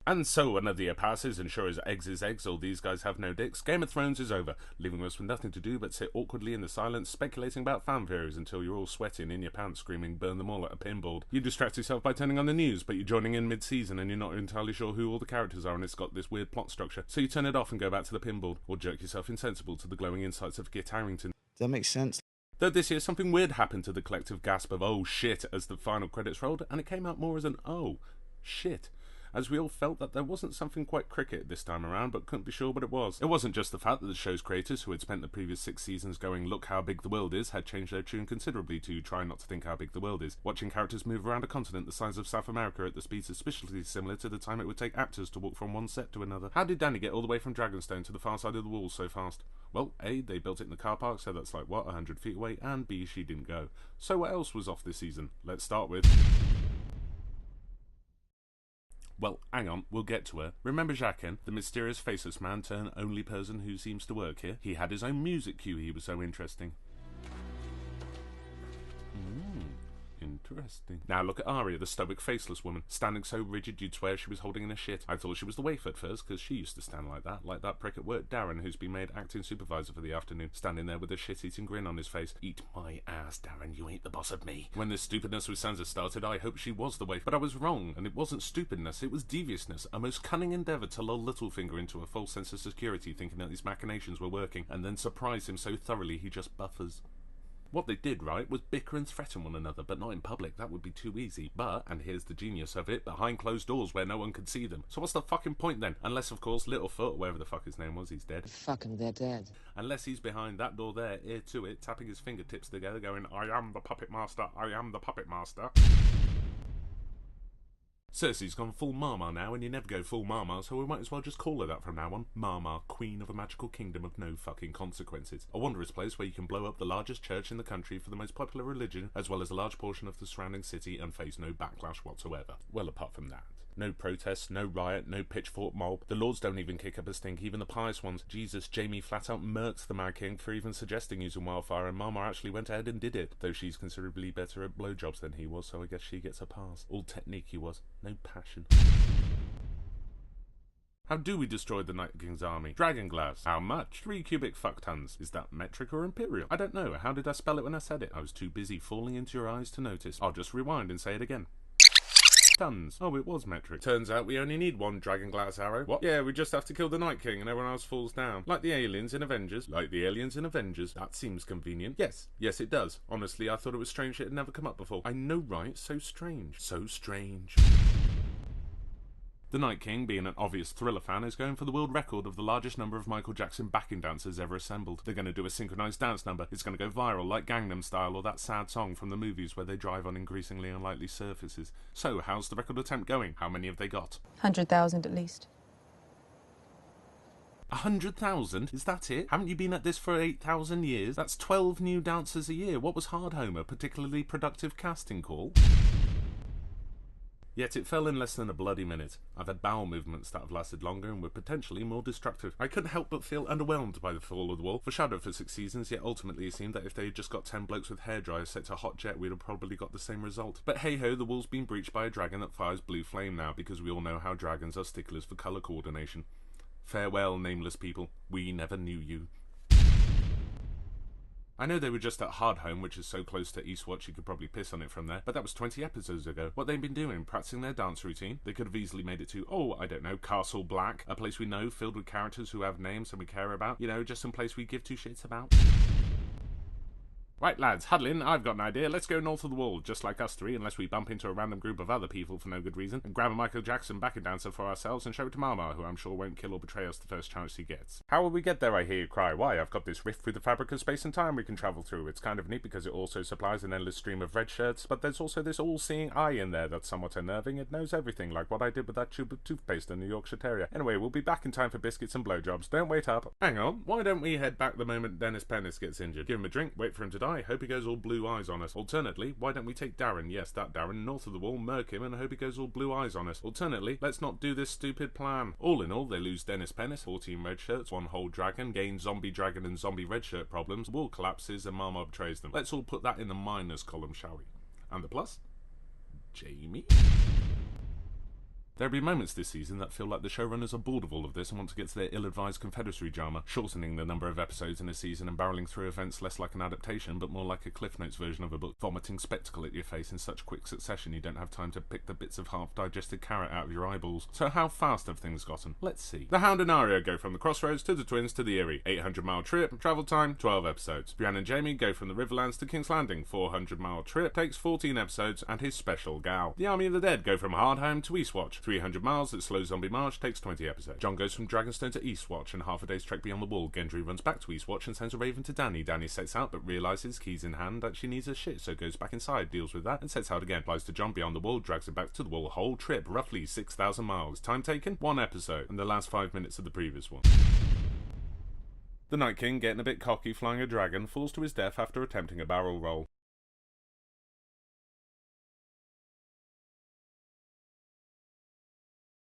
And so another year passes, and sure as eggs is eggs, all these guys have no dicks. Game of Thrones is over, leaving us with nothing to do but sit awkwardly in the silence, speculating about fan theories until you're all sweating in your pants, screaming "burn them all" at a pinboard. You distract yourself by turning on the news, but you're joining in mid-season and you're not entirely sure who all the characters are, and it's got this weird plot structure. So you turn it off and go back to the pinboard, or jerk yourself insensible to the glowing insights of Git Harrington. Does that make sense? Though this year something weird happened to the collective gasp of "oh shit" as the final credits rolled, and it came out more as an "oh shit," as we all felt that there wasn't something quite cricket this time around, but couldn't be sure what it was. It wasn't just the fact that the show's creators, who had spent the previous 6 seasons going "look how big the world is," had changed their tune considerably to "try not to think how big the world is," watching characters move around a continent the size of South America at the speed suspiciously similar to the time it would take actors to walk from one set to another. How did Dany get all the way from Dragonstone to the far side of the wall so fast? Well, A, they built it in the car park, so that's like, 100 feet away, and B, she didn't go. So what else was off this season? Let's start with... Well, hang on, we'll get to her. Remember Jaqen, the mysterious faceless man turned only person who seems to work here? He had his own music cue, he was so interesting. Interesting. Now look at Arya, the stoic faceless woman, standing so rigid you'd swear she was holding in a shit. I thought she was the waif at first, because she used to stand like that prick at work, Darren, who's been made acting supervisor for the afternoon, standing there with a shit-eating grin on his face. Eat my ass, Darren, you ain't the boss of me. When this stupidness with Sansa started, I hoped she was the waif, but I was wrong, and it wasn't stupidness, it was deviousness, a most cunning endeavour to lull Littlefinger into a false sense of security, thinking that his machinations were working, and then surprise him so thoroughly he just buffers. What they did, right, was bicker and threaten one another, but not in public, that would be too easy. But, and here's the genius of it, behind closed doors where no one could see them. So what's the fucking point then? Unless, of course, Littlefoot, whatever the fuck his name was, he's dead. Fuck 'em, they're dead. Unless he's behind that door there, ear to it, tapping his fingertips together, going, "I am the puppet master, I am the puppet master." Cersei's gone full Mama now, and you never go full Mama, so we might as well just call her that from now on. Mama, queen of a magical kingdom of no fucking consequences. A wondrous place where you can blow up the largest church in the country for the most popular religion, as well as a large portion of the surrounding city, and face no backlash whatsoever. Well, apart from that. No protests, no riot, no pitchfork mob. The lords don't even kick up a stink, even the pious ones. Jesus, Jaime flat out murked the Mad King for even suggesting using wildfire, and Mama actually went ahead and did it, though she's considerably better at blowjobs than he was, so I guess she gets a pass. All technique he was, no passion. How do we destroy the Night King's army? Dragonglass. How much? 3 cubic fuck tons. Is that metric or imperial? I don't know. How did I spell it when I said it? I was too busy falling into your eyes to notice. I'll just rewind and say it again. Tons. Oh, it was metric. Turns out we only need 1 dragonglass arrow. What? Yeah, we just have to kill the Night King and everyone else falls down. Like the aliens in Avengers. Like the aliens in Avengers. That seems convenient. Yes, it does. Honestly, I thought it was strange it had never come up before. I know, right? So strange. So strange. The Night King, being an obvious Thriller fan, is going for the world record of the largest number of Michael Jackson backing dancers ever assembled. They're going to do a synchronized dance number. It's going to go viral like Gangnam Style or that sad song from the movies where they drive on increasingly unlikely surfaces. So, how's the record attempt going? How many have they got? 100,000 at least. 100,000? Is that it? Haven't you been at this for 8,000 years? That's 12 new dancers a year. What was Hard Home, a particularly productive casting call? Yet it fell in less than a bloody minute. I've had bowel movements that have lasted longer and were potentially more destructive. I couldn't help but feel underwhelmed by the fall of the wall. Foreshadowed for 6 seasons, yet ultimately it seemed that if they had just got 10 blokes with hairdryers set to hot jet, we'd have probably got the same result. But hey ho, the wall's been breached by a dragon that fires blue flame now, because we all know how dragons are sticklers for colour coordination. Farewell, nameless people. We never knew you. I know they were just at Hard Home, which is so close to Eastwatch you could probably piss on it from there, but that was 20 episodes ago. What they've been doing, practicing their dance routine. They could have easily made it to, oh, I don't know, Castle Black, a place we know, filled with characters who have names and we care about. You know, just some place we give 2 shits about. Right, lads, huddle in. I've got an idea. Let's go north of the wall, just like us 3, unless we bump into a random group of other people for no good reason, and grab a Michael Jackson backing dancer for ourselves and show it to Mama, who I'm sure won't kill or betray us the first chance she gets. How will we get there, I hear you cry? Why, I've got this rift through the fabric of space and time we can travel through. It's kind of neat because it also supplies an endless stream of red shirts, but there's also this all-seeing eye in there that's somewhat unnerving. It knows everything, like what I did with that tube of toothpaste in the Yorkshire Terrier. Anyway, we'll be back in time for biscuits and blowjobs. Don't wait up. Hang on, why don't we head back the moment Dennis Pennis gets injured? Give him a drink, wait for him to die, hope he goes all blue eyes on us. Alternately, why don't we take Darren, yes, that Darren, north of the wall, murk him, and hope he goes all blue eyes on us. Alternately, let's not do this stupid plan. All in all, they lose Dennis Pennis, 14 red shirts, 1 whole dragon, gain zombie dragon and zombie red shirt problems, wall collapses, and Mama betrays them. Let's all put that in the minus column, shall we? And the plus? Jaime? There'll be moments this season that feel like the showrunners are bored of all of this and want to get to their ill-advised Confederacy drama, shortening the number of episodes in a season and barreling through events less like an adaptation but more like a Cliff Notes version of a book, vomiting spectacle at your face in such quick succession you don't have time to pick the bits of half-digested carrot out of your eyeballs. So how fast have things gotten? Let's see. The Hound and Arya go from the Crossroads to the Twins to the Eyrie, 800-mile trip, travel time 12 episodes. Brienne and Jaime go from the Riverlands to King's Landing, 400-mile trip, takes 14 episodes, and his special gal. The Army of the Dead go from Hardhome to Eastwatch, 300 miles that slow zombie march, takes 20 episodes. Jon goes from Dragonstone to Eastwatch and half a day's trek beyond the wall. Gendry runs back to Eastwatch and sends a raven to Dany. Dany sets out but realises, keys in hand, that she needs a shit, so goes back inside, deals with that, and sets out again. Flies to Jon beyond the wall, drags it back to the wall, whole trip, roughly 6,000 miles. Time taken? 1 episode, and the last 5 minutes of the previous one. The Night King, getting a bit cocky flying a dragon, falls to his death after attempting a barrel roll.